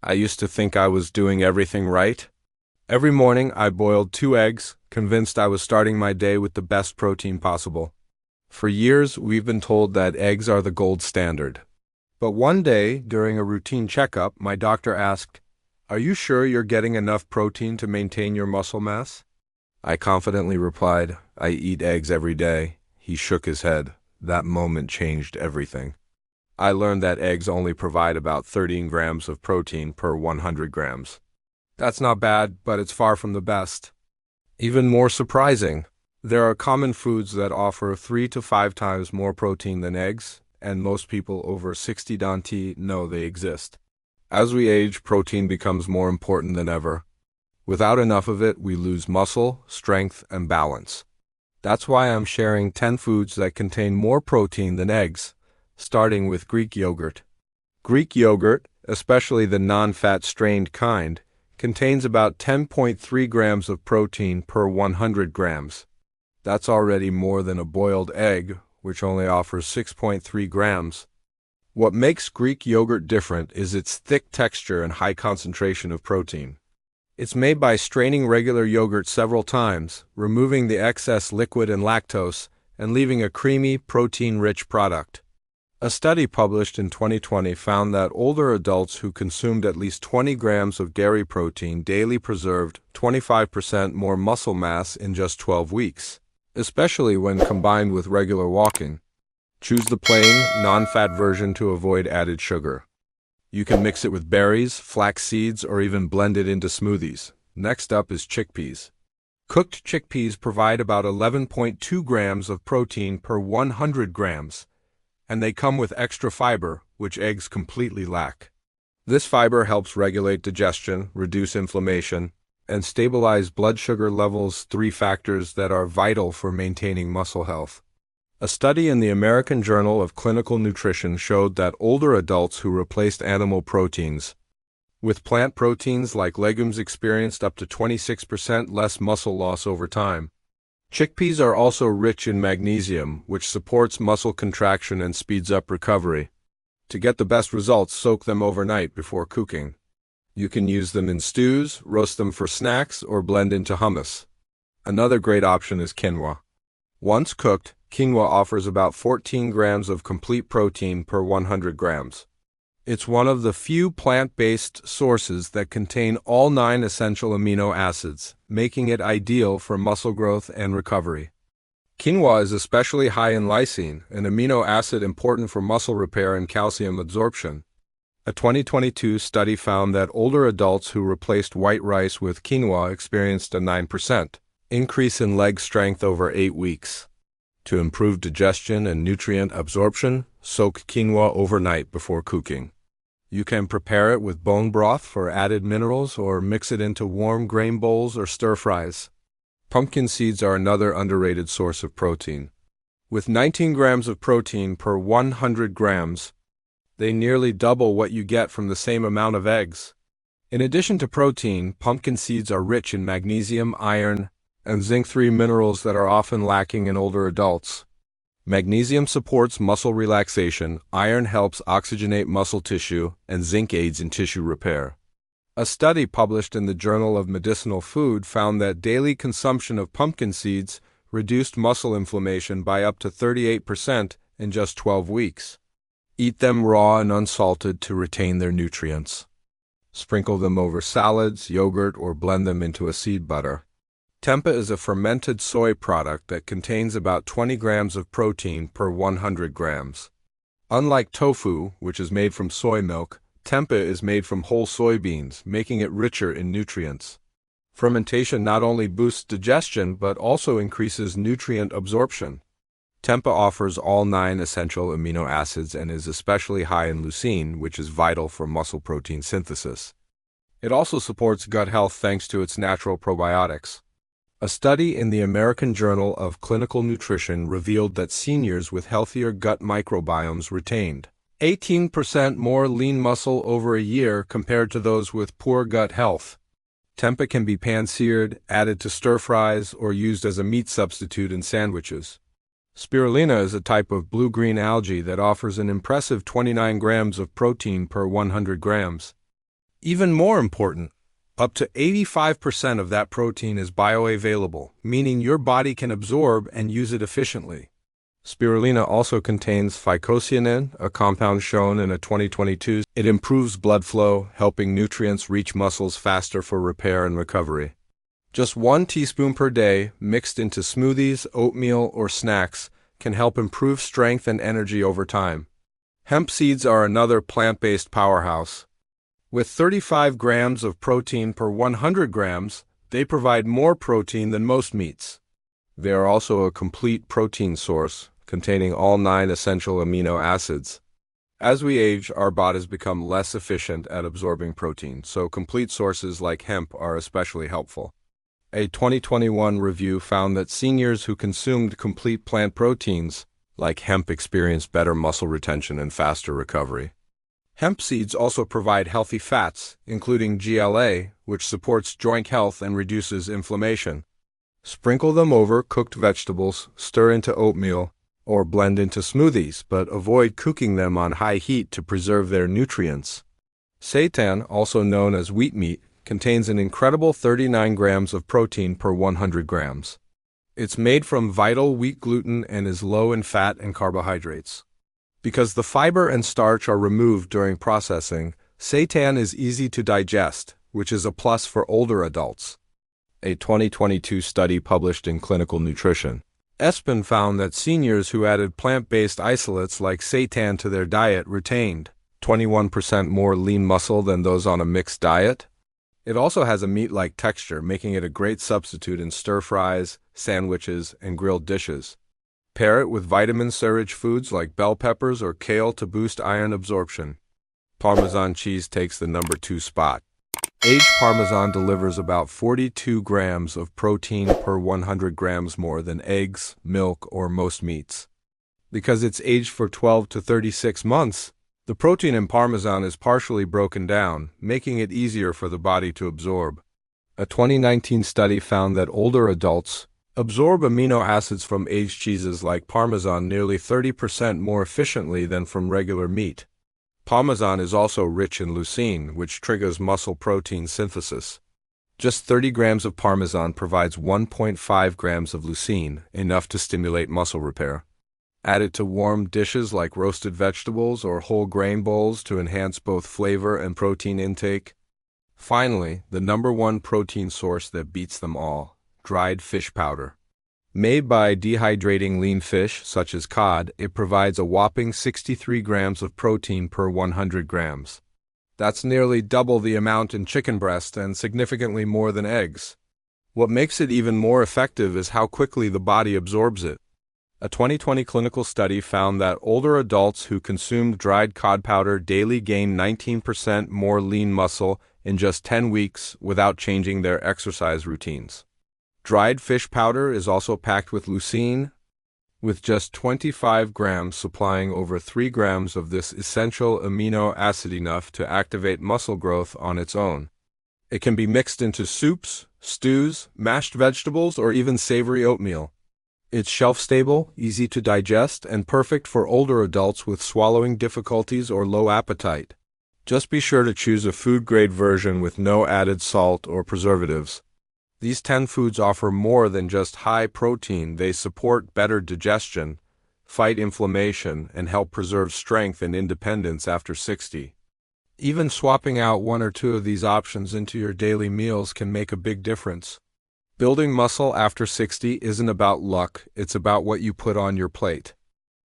I used to think I was doing everything right. Every morning I boiled 2 eggs, convinced I was starting my day with the best protein possible. For years we've been told that eggs are the gold standard. But one day, during a routine checkup, my doctor asked, "Are you sure you're getting enough protein to maintain your muscle mass?" I confidently replied, "I eat eggs every day." He shook his head. That moment changed everything. I learned that eggs only provide about 13 grams of protein per 100 grams. That's not bad, but it's far from the best. Even more surprising, there are common foods that offer 3 to 5 times more protein than eggs, and most people over 60 don't know they exist. As we age, protein becomes more important than ever. Without enough of it, we lose muscle, strength, and balance. That's why I'm sharing 10 foods that contain more protein than eggs, starting with Greek yogurt. Greek yogurt, especially the non-fat strained kind, contains about 10.3 grams of protein per 100 grams. That's already more than a boiled egg, which only offers 6.3 grams. What makes Greek yogurt different is its thick texture and high concentration of protein. It's made by straining regular yogurt several times, removing the excess liquid and lactose, and leaving a creamy, protein-rich product. A study published in 2020 found that older adults who consumed at least 20 grams of dairy protein daily preserved 25% more muscle mass in just 12 weeks, especially when combined with regular walking. Choose the plain, non-fat version to avoid added sugar. You can mix it with berries, flax seeds, or even blend it into smoothies. Next up is chickpeas. Cooked chickpeas provide about 11.2 grams of protein per 100 grams, and they come with extra fiber, which eggs completely lack. This fiber helps regulate digestion, reduce inflammation, and stabilize blood sugar levels, 3 factors that are vital for maintaining muscle health. A study in the American Journal of Clinical Nutrition showed that older adults who replaced animal proteins with plant proteins like legumes experienced up to 26% less muscle loss over time. Chickpeas are also rich in magnesium, which supports muscle contraction and speeds up recovery. To get the best results, soak them overnight before cooking. You can use them in stews, roast them for snacks, or blend into hummus. Another great option is quinoa. Once cooked, quinoa offers about 14 grams of complete protein per 100 grams. It's one of the few plant-based sources that contain all 9 essential amino acids, making it ideal for muscle growth and recovery. Quinoa is especially high in leucine, an amino acid important for muscle repair and calcium absorption. A 2022 study found that older adults who replaced white rice with quinoa experienced a 9% increase in leg strength over 8 weeks. To improve digestion and nutrient absorption, soak quinoa overnight before cooking. You can prepare it with bone broth for added minerals or mix it into warm grain bowls or stir-fries. Pumpkin seeds are another underrated source of protein. With 19 grams of protein per 100 grams, they nearly double what you get from the same amount of eggs. In addition to protein, pumpkin seeds are rich in magnesium, iron, and zinc, 3 minerals that are often lacking in older adults. Magnesium supports muscle relaxation, iron helps oxygenate muscle tissue, and zinc aids in tissue repair. A study published in the Journal of Medicinal Food found that daily consumption of pumpkin seeds reduced muscle inflammation by up to 38% in just 12 weeks. Eat them raw and unsalted to retain their nutrients. Sprinkle them over salads, yogurt, or blend them into a seed butter. Tempeh is a fermented soy product that contains about 20 grams of protein per 100 grams. Unlike tofu, which is made from soy milk, tempeh is made from whole soybeans, making it richer in nutrients. Fermentation not only boosts digestion but also increases nutrient absorption. Tempeh offers all 9 essential amino acids and is especially high in leucine, which is vital for muscle protein synthesis. It also supports gut health thanks to its natural probiotics. A study in the American Journal of Clinical Nutrition revealed that seniors with healthier gut microbiomes retained 18% more lean muscle over a year compared to those with poor gut health. Tempeh can be pan-seared, added to stir-fries, or used as a meat substitute in sandwiches. Spirulina is a type of blue-green algae that offers an impressive 29 grams of protein per 100 grams. Even more important, up to 85% of that protein is bioavailable, meaning your body can absorb and use it efficiently. Spirulina also contains phycocyanin, a compound shown in a 2022 study. It improves blood flow, helping nutrients reach muscles faster for repair and recovery. Just 1 teaspoon per day, mixed into smoothies, oatmeal, or snacks, can help improve strength and energy over time. Hemp seeds are another plant-based powerhouse. With 35 grams of protein per 100 grams, they provide more protein than most meats. They are also a complete protein source, containing all 9 essential amino acids. As we age, our bodies become less efficient at absorbing protein, so complete sources like hemp are especially helpful. A 2021 review found that seniors who consumed complete plant proteins, like hemp, experienced better muscle retention and faster recovery. Hemp seeds also provide healthy fats, including GLA, which supports joint health and reduces inflammation. Sprinkle them over cooked vegetables, stir into oatmeal, or blend into smoothies, but avoid cooking them on high heat to preserve their nutrients. Seitan, also known as wheat meat, contains an incredible 39 grams of protein per 100 grams. It's made from vital wheat gluten and is low in fat and carbohydrates. Because the fiber and starch are removed during processing, seitan is easy to digest, which is a plus for older adults. A 2022 study published in Clinical Nutrition, ESPN found that seniors who added plant-based isolates like seitan to their diet retained 21% more lean muscle than those on a mixed diet. It also has a meat-like texture, making it a great substitute in stir-fries, sandwiches, and grilled dishes. Pair it with vitamin-rich foods like bell peppers or kale to boost iron absorption. Parmesan cheese takes the number 2 spot. Aged Parmesan delivers about 42 grams of protein per 100 grams more than eggs, milk, or most meats. Because it's aged for 12 to 36 months, the protein in Parmesan is partially broken down, making it easier for the body to absorb. A 2019 study found that older adults absorb amino acids from aged cheeses like Parmesan nearly 30% more efficiently than from regular meat. Parmesan is also rich in leucine, which triggers muscle protein synthesis. Just 30 grams of Parmesan provides 1.5 grams of leucine, enough to stimulate muscle repair. Add it to warm dishes like roasted vegetables or whole grain bowls to enhance both flavor and protein intake. Finally, the number 1 protein source that beats them all: dried fish powder. Made by dehydrating lean fish, such as cod, it provides a whopping 63 grams of protein per 100 grams. That's nearly double the amount in chicken breast and significantly more than eggs. What makes it even more effective is how quickly the body absorbs it. A 2020 clinical study found that older adults who consumed dried cod powder daily gained 19% more lean muscle in just 10 weeks without changing their exercise routines. Dried fish powder is also packed with leucine, with just 25 grams supplying over 3 grams of this essential amino acid, enough to activate muscle growth on its own. It can be mixed into soups, stews, mashed vegetables, or even savory oatmeal. It's shelf-stable, easy to digest, and perfect for older adults with swallowing difficulties or low appetite. Just be sure to choose a food-grade version with no added salt or preservatives. These 10 foods offer more than just high protein. They support better digestion, fight inflammation, and help preserve strength and independence after 60. Even swapping out 1 or 2 of these options into your daily meals can make a big difference. Building muscle after 60 isn't about luck, it's about what you put on your plate.